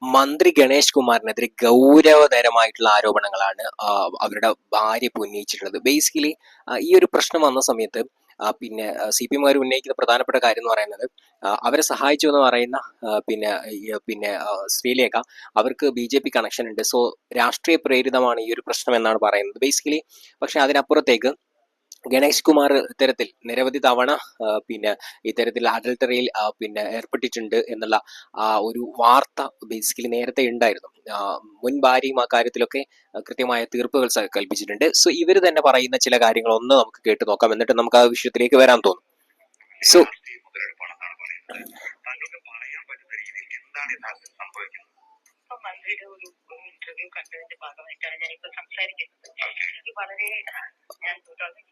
മന്ത്രി ഗണേഷ് കുമാറിനെതിരെ ഗൗരവതരമായിട്ടുള്ള ആരോപണങ്ങളാണ് അവരുടെ ഭാര്യ ഇപ്പൊ ഉന്നയിച്ചിട്ടുള്ളത്. ബേസിക്കലി ഈ ഒരു പ്രശ്നം വന്ന സമയത്ത് പിന്നെ CPM-കാർ ഉന്നയിക്കുന്ന പ്രധാനപ്പെട്ട കാര്യം എന്ന് പറയുന്നത് അവരെ സഹായിച്ചു എന്ന് പറയുന്ന ശ്രീലേഖ അവർക്ക് BJP കണക്ഷൻ ഉണ്ട്. സോ രാഷ്ട്രീയ പ്രേരിതമാണ് ഈ ഒരു പ്രശ്നം എന്നാണ് പറയുന്നത് ബേസിക്കലി. പക്ഷെ അതിനപ്പുറത്തേക്ക് ഗണേഷ് കുമാർ ഇത്തരത്തിൽ നിരവധി തവണ ഇത്തരത്തിൽ അഡൾട്ടറിയിൽ ഏർപ്പെട്ടിട്ടുണ്ട് എന്നുള്ള ഒരു വാർത്ത ബേസിക്കലി നേരത്തെ ഉണ്ടായിരുന്നു. മുൻ ഭാര്യയും ആ കാര്യത്തിലൊക്കെ കൃത്യമായ തീർപ്പുകൾ കൽപ്പിച്ചിട്ടുണ്ട്. സോ ഇവർ തന്നെ പറയുന്ന ചില കാര്യങ്ങൾ ഒന്ന് നമുക്ക് കേട്ടു നോക്കാം, എന്നിട്ട് നമുക്ക് ആ വിഷയത്തിലേക്ക് വരാൻ തോന്നും. സോ മന്ത്രിയുടെ ഒരു ഇന്റർവ്യൂ കണ്ടതിന്റെ ഭാഗമായിട്ടാണ് ഞാനിപ്പോ സംസാരിക്കുന്നത്. എനിക്ക് വളരെ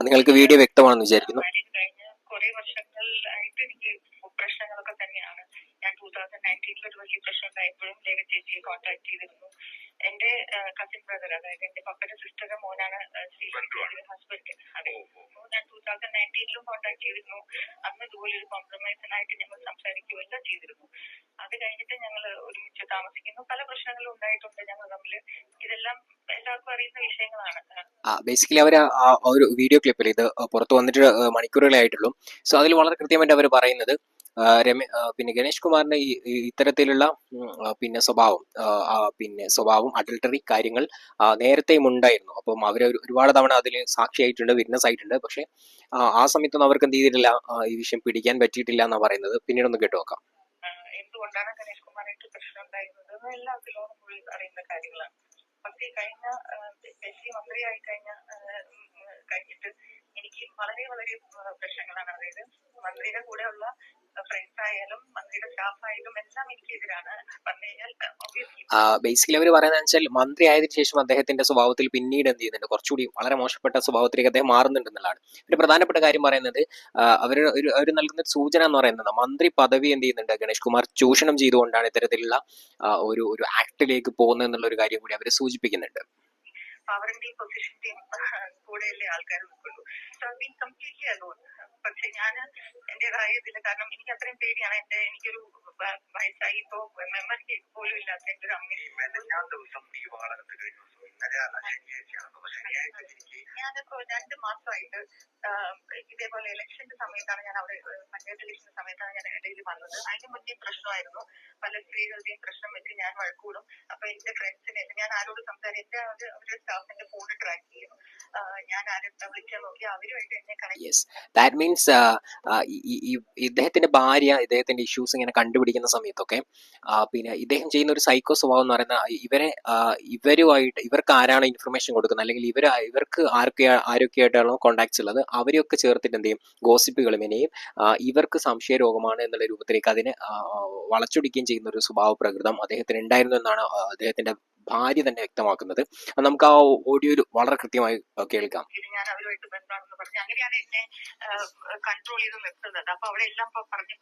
നിങ്ങൾക്ക് വീഡിയോ വ്യക്തമാണെന്ന് വിചാരിക്കുന്നു. കഴിഞ്ഞ കുറെ വർഷങ്ങളിലായിട്ട് എനിക്ക് പ്രശ്നങ്ങളൊക്കെ തന്നെയാണ്. ഞാൻ 2019 ഒരു വലിയ പ്രശ്നം ഉണ്ടായപ്പോഴും ലേഖ ചേച്ചിയെ കോൺടാക്ട് ചെയ്തിരുന്നു. എന്റെ കസിൻ ബ്രദർ, അതായത് എന്റെ പപ്പയുടെ സിസ്റ്ററുടെ മോനാണ് ഹസ്ബൻഡ്. അതെ, ഞാൻ 2019 കോൺടാക്ട് ചെയ്തിരുന്നു. അന്ന് ഇതുപോലെ ഒരു കോംപ്രമൈസിനായിട്ട് ഞങ്ങൾ സംസാരിക്കുകയെല്ലാം ചെയ്തിരുന്നു. അത് കഴിഞ്ഞിട്ട് ഞങ്ങൾ ഒരുമിച്ച് താമസിക്കുന്നു. പല പ്രശ്നങ്ങളും ഉണ്ടായിട്ടുണ്ട് ഞങ്ങൾ തമ്മിൽ. ഇതെല്ലാം എല്ലാവർക്കും അറിയുന്ന വിഷയങ്ങളാണ്. ബേസിക്കലി അവർ ഒരു വീഡിയോ ക്ലിപ്പിൽ ഇത് പുറത്തു വന്നിട്ട് മണിക്കൂറുകളേ ആയിട്ടുള്ളൂ. സോ അതിൽ വളരെ കൃത്യമായിട്ട് അവർ പറയുന്നത് ഗണേഷ് കുമാറിന്റെ ഇത്തരത്തിലുള്ള സ്വഭാവം അഡൾട്ടറി കാര്യങ്ങൾ നേരത്തെയും ഉണ്ടായിരുന്നു. അപ്പം അവർ ഒരുപാട് തവണ അതിൽ സാക്ഷിയായിട്ടുണ്ട്, വിറ്റ്നസ് ആയിട്ടുണ്ട്. പക്ഷെ ആ സമയത്തൊന്നും അവർക്ക് എന്ത് ചെയ്തിട്ടില്ല, ഈ വിഷയം പിടിക്കാൻ പറ്റിയിട്ടില്ല എന്നാ പറയുന്നത്. പിന്നീടൊന്ന് കേട്ടു നോക്കാം. എന്തുകൊണ്ടാണ് ഗണേഷ് കുമാറായിട്ട് പ്രശ്നം ഉണ്ടായിരുന്നത് എല്ലാവർക്കും ലോകം മുഴുവൻ അറിയുന്ന കാര്യങ്ങളാണ്. പക്ഷേ കഴിഞ്ഞ മന്ത്രിയായി കഴിഞ്ഞിട്ട് എനിക്ക് വളരെ വളരെ പ്രശ്നങ്ങളാണ്. അതായത് മന്ത്രിയുടെ കൂടെയുള്ള ഫ്രണ്ട്സ് ആയാലും മന്ത്രിയുടെ സ്റ്റാഫ് ആയാലും എല്ലാം എനിക്കെതിരാണ്. പറഞ്ഞു കഴിഞ്ഞാൽ ബേസിക്കലി അവർ പറയുന്നത് വെച്ചാൽ മന്ത്രി ആയതിനു ശേഷം അദ്ദേഹത്തിന്റെ സ്വഭാവത്തിൽ പിന്നീട് എന്ത് ചെയ്യുന്നുണ്ട്, കുറച്ചുകൂടി വളരെ മോശപ്പെട്ട സ്വഭാവത്തിലേക്ക് അദ്ദേഹം മാറുന്നുണ്ടെന്നുള്ളതാണ്. ഒരു പ്രധാനപ്പെട്ട കാര്യം പറയുന്നത് അവർ നൽകുന്ന സൂചന എന്ന് പറയുന്നത് മന്ത്രി പദവി എന്ത് ചെയ്യുന്നുണ്ട്, ഗണേഷ് കുമാർ ചൂഷണം ചെയ്തുകൊണ്ടാണ് ഇത്തരത്തിലുള്ള ഒരു ആക്ടിലേക്ക് പോകുന്നത് എന്നുള്ള ഒരു കാര്യം കൂടി അവർ സൂചിപ്പിക്കുന്നുണ്ട്. പവറിന്റെയും പൊസിഷന്റെയും കൂടെയല്ലേ ആൾക്കാർ നിൽക്കുള്ളൂ. So I mean completely alone. പക്ഷെ ഞാൻ എന്റേതായ ഇതില്ല, കാരണം എനിക്ക് അത്രയും പേടിയാണ്. എനിക്കൊരു വയസ്സായി, ഇപ്പോ മെമ്മറി പോലും ഇല്ലാത്ത എന്റെ ഒരു അമ്മ. ഞാനിപ്പോ 2 മാസമായിട്ട് ഇതേപോലെ ഇലക്ഷന്റെ സമയത്താണ് ഞാൻ അവിടെ പഞ്ചായത്ത് ഇലക്ഷന്റെ സമയത്താണ് ഞാൻ ഇടയിൽ വന്നത്. അതിന് മുന്നേ പ്രശ്നമായിരുന്നു. പല സ്ത്രീകളുടെയും പ്രശ്നം വെച്ച് ഞാൻ വഴക്കൂടും. അപ്പൊ എന്റെ ഫ്രണ്ട്സിനെ ഞാൻ ആരോട് സംസാരിച്ച അവരുടെ സ്റ്റാഫിന്റെ ഫോണ് ട്രാക്ക് ചെയ്യും. ഞാൻ ആരും വിളിച്ചാൽ നോക്കി അവരുമായിട്ട് എന്നെ ദാറ്റ് മീൻസ് ഇദ്ദേഹത്തിന്റെ ഭാര്യ ഇദ്ദേഹത്തിന്റെ ഇഷ്യൂസ് ഇങ്ങനെ കണ്ടുപിടിക്കുന്ന സമയത്തൊക്കെ ഇദ്ദേഹം ചെയ്യുന്ന ഒരു സൈക്കോ സ്വഭാവം എന്ന് പറയുന്നത് ഇവർക്ക് ആരാണ് ഇൻഫർമേഷൻ കൊടുക്കുന്നത്, അല്ലെങ്കിൽ ഇവർക്ക് ആരൊക്കെയായിട്ടാണോ കോണ്ടാക്ട്സ് ഉള്ളത് അവരെയൊക്കെ ചേർത്തിട്ട് എന്ത് ചെയ്യും, ഗോസിപ്പുകൾ മെനയും ഇവർക്ക് സംശയ രോഗമാണ് എന്നുള്ള രൂപത്തിലേക്ക് അതിനെ വളച്ചൊടിക്കുകയും ചെയ്യുന്ന ഒരു സ്വഭാവ പ്രകൃതം അദ്ദേഹത്തിന് ഉണ്ടായിരുന്നു എന്നാണ് അദ്ദേഹത്തിന്റെ ഭാര്യ തന്നെ വ്യക്തമാക്കുന്നത്. നമുക്ക് ആ ഓഡിയോയിൽ വളരെ കൃത്യമായി കേൾക്കാം. ഞാൻ അവരുമായിട്ട് ബന്ധമാണെന്ന് പറഞ്ഞ് അങ്ങനെയാണ് എന്നെ കൺട്രോൾ ചെയ്ത് നിർത്തുന്നത്. അപ്പൊ അവിടെ എല്ലാം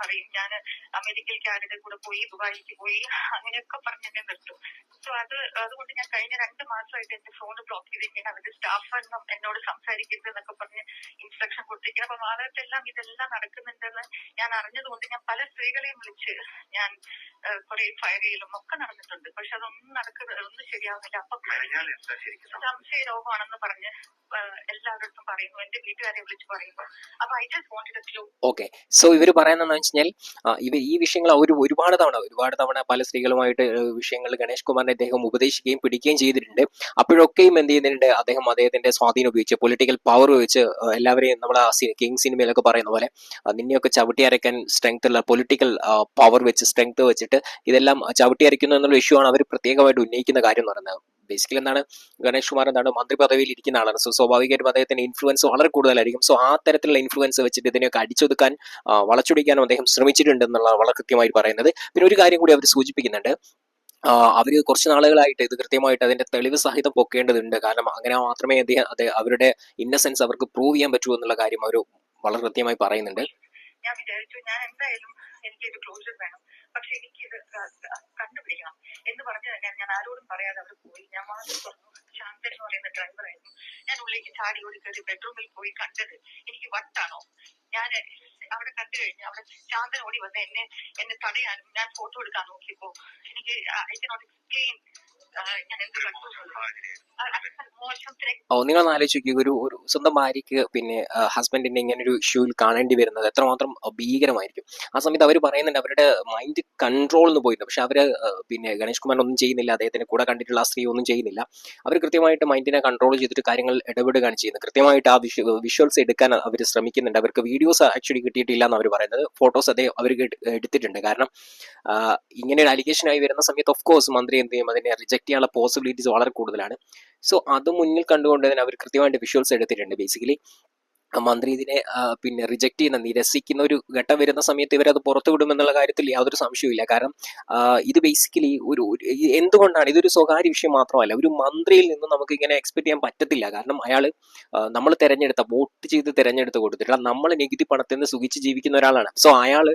പറയും ഞാൻ അമേരിക്കയിലേക്ക് ആരുടെ കൂടെ പോയി, ദുബായിക്ക് പോയി, അങ്ങനെയൊക്കെ പറഞ്ഞ് എന്നെ നിർത്തും. സോ അതുകൊണ്ട് ഞാൻ കഴിഞ്ഞ 2 മാസമായിട്ട് എന്റെ ഫോൺ ബ്ലോക്ക് ചെയ്തിരിക്കുകയാണ്. അവരുടെ സ്റ്റാഫ് എന്നോട് സംസാരിക്കരുത് എന്നൊക്കെ പറഞ്ഞ് ഇൻസ്ട്രക്ഷൻ കൊടുത്തിരിക്കുന്നത്. അപ്പൊ വാദത്തെല്ലാം ഇതെല്ലാം നടക്കുന്നുണ്ടെന്ന് ഞാൻ അറിഞ്ഞതുകൊണ്ട് ഞാൻ പല സ്ത്രീകളെയും വിളിച്ച് ഞാൻ കുറെ ഫയർ ചെയ്യലും ഒക്കെ നടന്നിട്ടുണ്ട്. പക്ഷെ അതൊന്നും ഒന്നും ശരിയാവുന്നില്ല. അപ്പൊ സംശയ രോഗമാണെന്ന് പറഞ്ഞ് എല്ലാവരുടെ പറയുന്നു, എന്റെ വീട്ടുകാരെ വിളിച്ച് പറയുന്നു. അപ്പൊ I just wanted A clue. Okay, so ഇവർ പറയുന്നതെന്ന് വെച്ചാൽ ഈ വിഷയങ്ങൾ ഒരുപാട് തവണ പല സ്ത്രീകളുമായിട്ട് വിഷയങ്ങൾ ഗണേഷ് കുമാറിനെ അദ്ദേഹം ഉപദേശിക്കുകയും പിടിക്കുകയും ചെയ്തിട്ടുണ്ട്. അപ്പോഴൊക്കെയും എന്ത് ചെയ്യുന്നുണ്ട്, അദ്ദേഹത്തിന്റെ സ്വാധീനം ഉപയോഗിച്ച് പൊളിറ്റിക്കൽ പവർ ഉപയോഗിച്ച് എല്ലാവരെയും നമ്മൾ കിങ് സിനിമയിലൊക്കെ പറയുന്ന പോലെ നിന്നെയൊക്കെ ചവിട്ടി അരയ്ക്കാൻ സ്ട്രെങ്ത് ഉള്ള പൊളിറ്റിക്കൽ പവർ വെച്ച് സ്ട്രെങ്ത് വെച്ചിട്ട് ഇതെല്ലാം ചവിട്ടി അരയ്ക്കുന്നു എന്നുള്ള ഇഷ്യൂ ആണ് അവർ പ്രത്യേകമായിട്ട് ഉന്നയിക്കുന്ന കാര്യം എന്ന് പറയുന്നത്. ബേസിക്കലി ഗണേഷ് കുമാർ മന്ത്രി പദവിയിൽ ഇരിക്കുന്ന ആളാണ്. സോ സ്വാഭാവികമായിട്ടും അദ്ദേഹത്തിന്റെ ഇൻഫ്ലുവൻസ് വളരെ കൂടുതലായിരിക്കും. സോ ആ തരത്തിലുള്ള ഇൻഫ്ലുവൻസ് വെച്ചിട്ട് ഇതിനെയൊക്കെ അടിച്ചൊതുക്കാൻ വളച്ചൊടിക്കാനും അദ്ദേഹം ശ്രമിച്ചിട്ടുണ്ട് എന്നുള്ള വളരെ കൃത്യമായി പറയുന്നത്. പിന്നെ ഒരു കാര്യം കൂടി അവർ സൂചിപ്പിക്കുന്നുണ്ട്, അവർ കുറച്ച് നാളുകളായിട്ട് ഇത് കൃത്യമായിട്ട് അതിന്റെ തെളിവ് സഹിതം പൊക്കേണ്ടതുണ്ട്. കാരണം അങ്ങനെ മാത്രമേ അവരുടെ ഇന്നസെൻസ് അവർക്ക് പ്രൂവ് ചെയ്യാൻ പറ്റൂ എന്നുള്ള കാര്യം അവർ വളരെ കൃത്യമായി പറയുന്നുണ്ട്. ഞാൻ വിചാരിച്ചു ഞാൻ എന്തായാലും എനിക്കൊരു ക്ലോഷർ വേണം, പക്ഷെ എനിക്കിത് കണ്ടുപിടിക്കണം എന്ന് പറഞ്ഞു തന്നെ ഞാൻ ആരോടും പറയാതെ അവിടെ പോയി. ഞാൻ വാതിൽ തുറന്നു. ശാന്തൻ എന്ന് പറയുന്ന ഡ്രൈവറായിരുന്നു. ഞാൻ ഉള്ളിലേക്ക് ചാടി ഓടി കയറി ബെഡ്റൂമിൽ പോയി കണ്ടത് എനിക്ക് വട്ടാണോ. ഞാൻ അവിടെ കണ്ടു കഴിഞ്ഞു അവിടെ ശാന്തൻ ഓടി വന്ന് എന്നെ തടയാനും ഞാൻ ഫോട്ടോ എടുക്കാൻ നോക്കിയപ്പോ എനിക്ക് ഐ കനോട്ട് എക്സ്പ്ലെയിൻ ഞാൻ എന്ത് കണ്ടു മോശം നിങ്ങൾ ആലോചിച്ച് നോക്കി ഒരു സ്വന്തം ഭാര്യയ്ക്ക് പിന്നെ ഹസ്ബൻഡിന്റെ ഇങ്ങനെ ഒരു ഇഷ്യൂവിൽ കാണേണ്ടി വരുന്നത് എത്രമാത്രം ഭീകരമായിരിക്കും. ആ സമയത്ത് അവർ പറയുന്നുണ്ട് അവരുടെ മൈൻഡ് കൺട്രോൾ എന്ന് പോയിരുന്നു. പക്ഷെ അവര് പിന്നെ ഗണേഷ് കുമാർ ഒന്നും ചെയ്യുന്നില്ല, അദ്ദേഹത്തിന്റെ കൂടെ കണ്ടിട്ടുള്ള ആ സ്ത്രീ ഒന്നും ചെയ്യുന്നില്ല. അവർ കൃത്യമായിട്ട് മൈൻഡിനെ കൺട്രോൾ ചെയ്തിട്ട് കാര്യങ്ങൾ ഇടപെടുകയാണ് ചെയ്യുന്നത്. കൃത്യമായിട്ട് ആ വിഷ്വൽസ് എടുക്കാൻ അവർ ശ്രമിക്കുന്നുണ്ട്. അവർക്ക് വീഡിയോസ് ആക്ച്വലി കിട്ടിയിട്ടില്ല എന്ന് അവർ പറയുന്നത്. ഫോട്ടോസ് അതേ അവർ എടുത്തിട്ടുണ്ട്. കാരണം ഇങ്ങനെ ഒരു അലിഗേഷനായി വരുന്ന സമയത്ത് ഓഫ് കോഴ്സ് മന്ത്രി എന്ത് ചെയ്യും, അതിനെ റിജക്ട് ചെയ്യാനുള്ള പോസിബിലിറ്റീസ് വളരെ കൂടുതലാണ്. സോ അത് മുന്നിൽ കണ്ടുകൊണ്ട് തന്നെ അവർ കൃത്യമായിട്ട് വിഷ്വൽസ് എടുത്തിട്ടുണ്ട്. ബേസിക്കലി മന്ത്രി ഇതിനെ പിന്നെ റിജക്ട് ചെയ്യുന്ന നിരസിക്കുന്ന ഒരു ഘട്ടം വരുന്ന സമയത്ത് ഇവരത് പുറത്തു വിടുമെന്നുള്ള കാര്യത്തിൽ യാതൊരു സംശയവുമില്ല. കാരണം ഇത് ബേസിക്കലി എന്തുകൊണ്ടാണ് ഇതൊരു സ്വകാര്യ വിഷയം മാത്രമല്ല, ഒരു മന്ത്രിയിൽ നിന്ന് നമുക്ക് ഇങ്ങനെ എക്സ്പെക്ട് ചെയ്യാൻ പറ്റത്തില്ല. കാരണം അയാൾ നമ്മൾ വോട്ട് ചെയ്ത് തിരഞ്ഞെടുത്ത് കൊടുത്തിട്ടുള്ള നമ്മൾ നികുതി പണത്തിൽ നിന്ന് സുഖിച്ച് ജീവിക്കുന്ന ഒരാളാണ്. സോ അയാൾ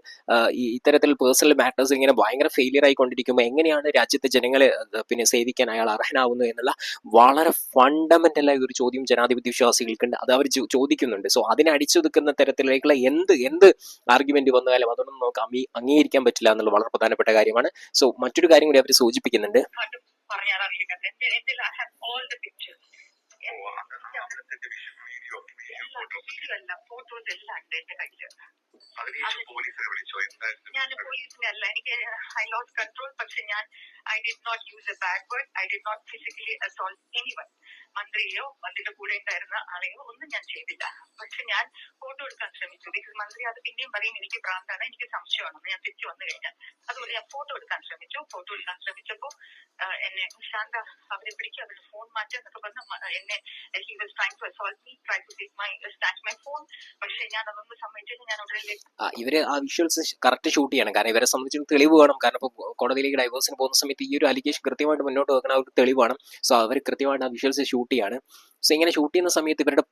ഇത്തരത്തിൽ പേഴ്സണൽ മാറ്റേഴ്സ് ഇങ്ങനെ ഭയങ്കര ഫെയിലിയർ ആയിക്കൊണ്ടിരിക്കുമ്പോൾ എങ്ങനെയാണ് രാജ്യത്തെ ജനങ്ങളെ പിന്നെ സേവിക്കാൻ അയാൾ അർഹനാവുന്നത് എന്നുള്ള വളരെ ഫണ്ടമെന്റലായ ഒരു ചോദ്യം ജനാധിപത്യ വിശ്വാസികൾക്കുണ്ട്. അത് അവർ ചോദിക്കുന്നുണ്ട്. സോ അതിനെ അടിച്ചൊതുക്കുന്ന തരത്തിലേക്കുള്ള എന്ത് ആർഗ്യുമെന്റ് വന്നാലും അതൊന്നും നമുക്ക് അംഗീകരിക്കാൻ പറ്റില്ല എന്നുള്ള വളരെ പ്രധാനപ്പെട്ട കാര്യമാണ്. സോ മറ്റൊരു കാര്യം കൂടി അവർ സൂചിപ്പിക്കുന്നുണ്ട്. ഞാൻ പോലീസിനെ അല്ല, എനിക്ക് ഐ ലോസ് കൺട്രോൾ. പക്ഷെ ഞാൻ I did not use a bad word, I did not physically assault anyone. മന്ത്രിയെയോ മന്ത്രിയുടെ കൂടെ ഉണ്ടായിരുന്ന ആളെയോ ഒന്നും ഞാൻ ചെയ്തില്ല. പക്ഷെ ഞാൻ ഫോട്ടോ എടുക്കാൻ ശ്രമിച്ചു. ബിക്കോസ് മന്ത്രി അത് പിന്നെയും പറയും എനിക്ക് ഭ്രാന്താണ്, എനിക്ക് സംശയമാണെന്ന് ഞാൻ തിരിച്ചു വന്നു കഴിഞ്ഞാൽ. അതുപോലെ ഞാൻ ഫോട്ടോ എടുക്കാൻ ശ്രമിച്ചപ്പോൾ എന്നെ ശാന്ത അവരെ പിടിക്കുക, അവരുടെ ഫോൺ മാറ്റുക എന്നൊക്കെ പറഞ്ഞ് എന്നെ he was trying to assault me, try to take my phone. പക്ഷെ ഞാൻ അതൊന്നും സമ്മതിച്ചില്ല. ഞാൻ ഉടനെ ഇവര് ആ വിഷ്വൽസ് കറക്റ്റ് ഷൂട്ട് ചെയ്യണം. കാരണം ഇവരെ സംബന്ധിച്ച് തെളിവ് വേണം. കാരണം ഇപ്പോൾ കോടതിയിലേക്ക് ഡൈവോഴ്സിന് പോകുന്ന സമയത്ത് ഈ ഒരു അലിഗേഷൻ കൃത്യമായിട്ട് മുന്നോട്ട് വെക്കണം, അവർക്ക് തെളിവ് വേണം. സോ അവർ കൃത്യമായിട്ട് ആ വിഷ്വൽസ് ഷൂട്ട് ചെയ്യാണ്. സോ ഇങ്ങനെ ഷൂട്ട് ചെയ്യുന്ന സമയത്ത് ഇവരുടെ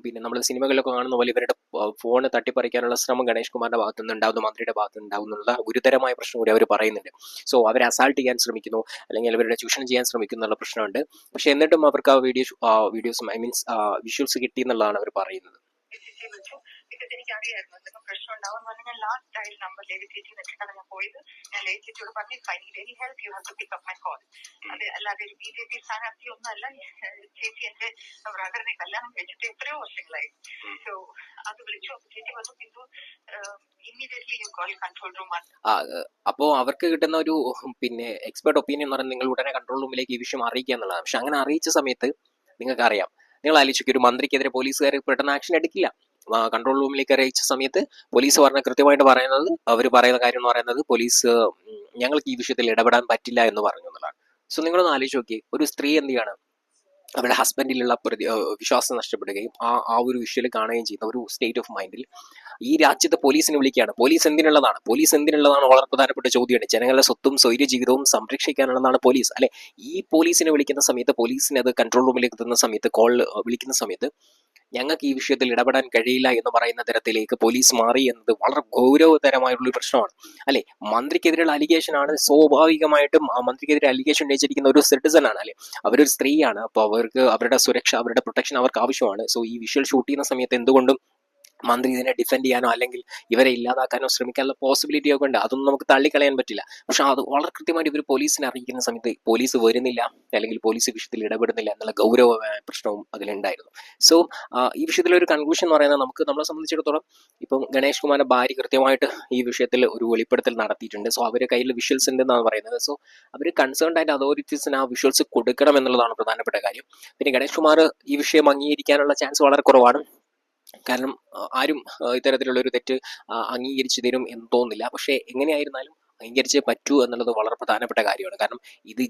പിന്നെ നമ്മൾ സിനിമകളിലൊക്കെ കാണുന്ന പോലെ ഇവരുടെ ഫോണ് തട്ടിപ്പറിക്കാനുള്ള ശ്രമം ഗണേഷ് കുമാറിന്റെ ഭാഗത്തു നിന്ന് ഉണ്ടാവുന്നു, മന്ത്രിയുടെ ഭാഗത്ത് നിന്ന് ഉണ്ടാവുന്നുള്ള ഗുരുതരമായ പ്രശ്നം കൂടി അവർ പറയുന്നുണ്ട്. സോ അവരെ അസാൾട്ട് ചെയ്യാൻ ശ്രമിക്കുന്നു, അല്ലെങ്കിൽ അവരുടെ ചൂഷണം ചെയ്യാൻ ശ്രമിക്കുന്നു എന്നുള്ള പ്രശ്നമുണ്ട്. പക്ഷെ എന്നിട്ടും അവർക്ക് ആ വീഡിയോസും വിഷ്വൽസ് കിട്ടി എന്നുള്ളതാണ് അവർ പറയുന്നത്. ബിക്കോസ് എനിക്ക് അറിയായിരുന്നു എന്തെങ്കിലും പ്രശ്നം ഉണ്ടാവും എന്ന് പറഞ്ഞാൽ ഞാൻ ലാസ്റ്റ് ഡയൽ നമ്പർ ലേഡി ചേച്ചി വെച്ചിട്ടാണ് ഞാൻ പോയത്. ഞാൻ ലേഡി ചേച്ചിയോട് പറഞ്ഞു I need any help you have to pick up my call. അത് അല്ലാതെ ഒരു BJP സ്ഥാനാർത്ഥി ഒന്നുമല്ല. ചേച്ചി എന്റെ ബ്രദറിനെ കല്യാണം കഴിച്ചിട്ട് എത്രയോ വർഷങ്ങളായി. സോ അത് വിളിച്ചു. അപ്പൊ ചേച്ചി പറഞ്ഞു Bindu immediately you call control room. അപ്പോൾ അവർക്ക് കിട്ടുന്ന ഒരു പിന്നെ എക്സ്പെർട്ട് ഒപ്പീനിയൻ എന്ന് പറയുന്നത് നിങ്ങൾ ഉടനെ കൺട്രോൾ റൂമിലേക്ക് ഈ വിഷയം അറിയിക്കുക എന്നുള്ളതാണ്. പക്ഷെ അങ്ങനെ അറിയിച്ച സമയത്ത് നിങ്ങൾക്കറിയാം, നിങ്ങൾ ആലോചിക്കും ഒരു മന്ത്രിക്കെതിരെ പോലീസുകാർ പെട്ടെന്ന് ആക്ഷൻ എടുക്കില്ല. കൺട്രോൾ റൂമിലേക്ക് അറിയിച്ച സമയത്ത് പോലീസ് കൃത്യമായിട്ട് പറയുന്നത്, അവർ പറയുന്ന കാര്യം എന്ന് പറയുന്നത് പോലീസ് ഞങ്ങൾക്ക് ഈ വിഷയത്തിൽ ഇടപെടാൻ പറ്റില്ല എന്ന് പറഞ്ഞു എന്നുള്ളതാണ്. സോ നിങ്ങളൊന്ന് ആലോചിച്ച് നോക്കി, ഒരു സ്ത്രീ എന്ത് ചെയ്യാണ്, അവരുടെ ഹസ്ബൻഡിലുള്ള വിശ്വാസം നഷ്ടപ്പെടുകയും ആ ഒരു വിഷ്വൽ കാണുകയും ചെയ്യുന്ന ഒരു സ്റ്റേറ്റ് ഓഫ് മൈൻഡിൽ ഈ രാജ്യത്തെ പോലീസിനെ വിളിക്കുകയാണ്. പോലീസ് എന്തിനുള്ളതാണ് വളരെ പ്രധാനപ്പെട്ട ചോദ്യമാണ്. ജനങ്ങളുടെ സ്വത്തും സ്വൈര്യ ജീവിതവും സംരക്ഷിക്കാനുള്ളതാണ് പോലീസ് അല്ലെ. ഈ പോലീസിനെ വിളിക്കുന്ന സമയത്ത്, പോലീസിനെ അത് കൺട്രോൾ റൂമിലേക്ക് എത്തുന്ന സമയത്ത്, കോൾ വിളിക്കുന്ന സമയത്ത് ഞങ്ങൾക്ക് ഈ വിഷയത്തിൽ ഇടപെടാൻ കഴിയില്ല എന്ന് പറയുന്ന തരത്തിലേക്ക് പോലീസ് മാറി എന്നത് വളരെ ഗൗരവതരമായിട്ടുള്ള പ്രശ്നമാണ് അല്ലെ. മന്ത്രിക്കെതിരെയുള്ള അലിഗേഷൻ ആണ്. സ്വാഭാവികമായിട്ടും ആ മന്ത്രിക്കെതിരെ അലിഗേഷൻ ഉന്നയിച്ചിരിക്കുന്ന ഒരു സിറ്റിസൺ ആണ് അല്ലെ, അവരൊരു സ്ത്രീയാണ്. അപ്പോൾ അവർക്ക് അവരുടെ സുരക്ഷ, അവരുടെ പ്രൊട്ടക്ഷൻ അവർക്ക് ആവശ്യമാണ്. സോ ഈ വിഷ്വൽ ഷൂട്ട് ചെയ്യുന്ന സമയത്ത് എന്തുകൊണ്ടും മന്ത്രി ഇതിനെ ഡിഫെൻഡ് ചെയ്യാനോ അല്ലെങ്കിൽ ഇവരെ ഇല്ലാതാക്കാനോ ശ്രമിക്കാനുള്ള പോസിബിലിറ്റി ഒക്കെ ഉണ്ട്. അതൊന്നും നമുക്ക് തള്ളിക്കളയാൻ പറ്റില്ല. പക്ഷെ അത് വളരെ കൃത്യമായിട്ട് ഇവർ പോലീസിനെ അറിയിക്കുന്ന സമയത്ത് പോലീസ് വരുന്നില്ല, അല്ലെങ്കിൽ പോലീസ് വിഷയത്തിൽ ഇടപെടുന്നില്ല എന്നുള്ള ഗൗരവമായ പ്രശ്നവും അതിലുണ്ടായിരുന്നു. സോ ഈ വിഷയത്തിൽ ഒരു കൺക്ലൂഷൻ എന്ന് പറയുന്നത്, നമ്മളെ സംബന്ധിച്ചിടത്തോളം ഇപ്പം ഗണേഷ് കുമാറിന്റെ ഭാര്യ കൃത്യമായിട്ട് ഈ വിഷയത്തിൽ ഒരു വെളിപ്പെടുത്തൽ നടത്തിയിട്ടുണ്ട്. സോ അവരുടെ കയ്യിൽ വിഷ്വൽസ് ഉണ്ടെന്നാണ് പറയുന്നത്. സോ അവർ കൺസേൺഡ് ആയിട്ട് അതോറിറ്റീസിന് ആ വിഷ്വൽസ് കൊടുക്കണം എന്നുള്ളതാണ് പ്രധാനപ്പെട്ട കാര്യം. പിന്നെ ഗണേഷ് കുമാർ ഈ വിഷയം അംഗീകരിക്കാനുള്ള ചാൻസ് വളരെ കുറവാണ്. കാരണം ആരും ഇത്തരത്തിലുള്ള ഒരു തെറ്റ് അംഗീകരിച്ചു തരും എന്ന് തോന്നുന്നില്ല. പക്ഷേ എങ്ങനെയായിരുന്നാലും അംഗീകരിച്ചേ പറ്റൂ എന്നുള്ളത് വളരെ പ്രധാനപ്പെട്ട കാര്യമാണ്. കാരണം ഇത്